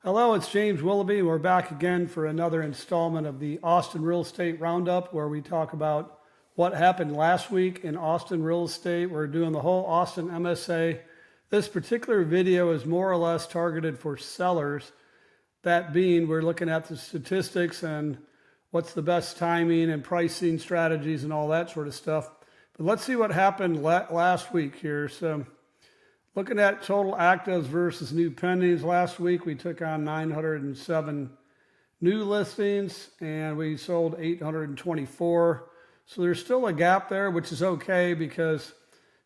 Hello, it's James Willoughby. We're back again for another installment of the Austin Real Estate Roundup, where we talk about what happened last week in Austin real estate. We're doing the whole Austin MSA. This particular video is more or less targeted for sellers. That being, we're looking at the statistics and what's the best timing and pricing strategies and all that sort of stuff. But let's see what happened last week here. So looking at total actives versus new pendings, last week we took on 907 new listings and we sold 824. So there's still a gap there, which is okay, because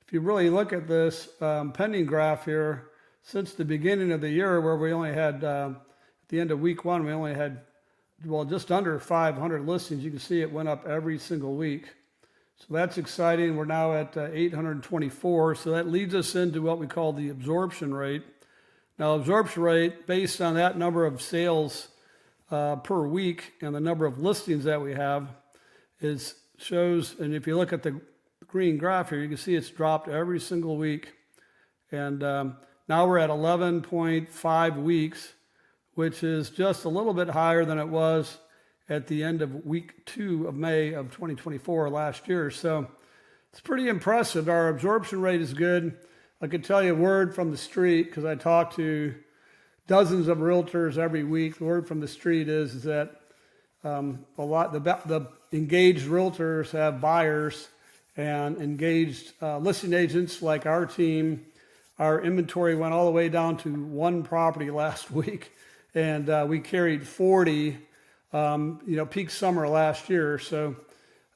if you really look at this pending graph here, since the beginning of the year, where we only had, at the end of week one, we only had, well, just under 500 listings. You can see it went up every single week. So that's exciting. We're now at 824. So that leads us into what we call the absorption rate. Now, absorption rate, based on that number of sales per week and the number of listings that we have, shows, and if you look at the green graph here, you can see it's dropped every single week. And now we're at 11.5 weeks, which is just a little bit higher than it was at the end of week 2 of May of 2024 last year. So it's pretty impressive. Our absorption rate is good. I could tell you a word from the street, because I talk to dozens of realtors every week. The word from the street is that the engaged realtors have buyers, and engaged listing agents like our team. Our inventory went all the way down to one property last week, and we carried 40 peak summer last year. So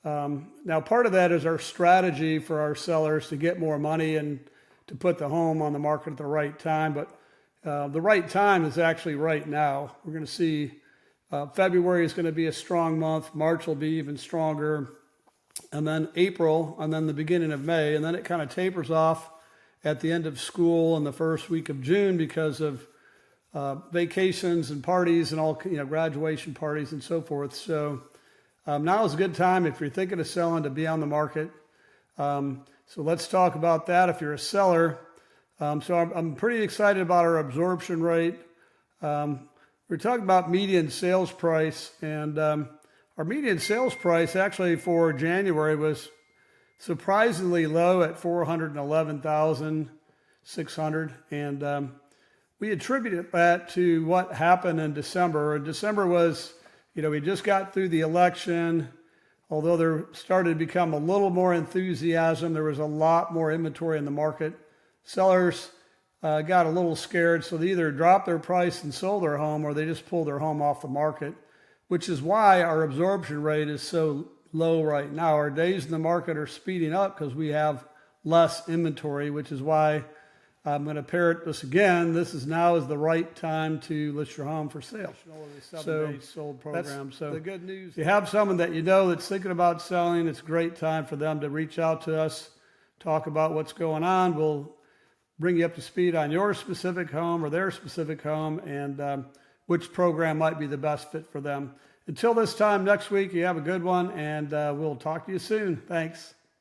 now part of that is our strategy for our sellers to get more money and to put the home on the market at the right time. But the right time is actually right now. We're going to see February is going to be a strong month. March will be even stronger. And then April, and then the beginning of May. And then it kind of tapers off at the end of school and the first week of June, because of vacations and parties and all, graduation parties and so forth. So now is a good time if you're thinking of selling to be on the market. So let's talk about that if you're a seller. So I'm pretty excited about our absorption rate. We're talking about median sales price, and our median sales price actually for January was surprisingly low at $411,600, and we attributed that to what happened in December. December was, we just got through the election. Although there started to become a little more enthusiasm, there was a lot more inventory in the market. Sellers got a little scared, so they either dropped their price and sold their home, or they just pulled their home off the market, which is why our absorption rate is so low right now. Our days in the market are speeding up because we have less inventory, which is why I'm going to parrot this again. This is now is the right time to list your home for sale. So sold program. So the good news, if you have someone that that's thinking about selling, it's a great time for them to reach out to us, talk about what's going on. We'll bring you up to speed on your specific home or their specific home, and which program might be the best fit for them. Until this time next week, you have a good one, and we'll talk to you soon. Thanks.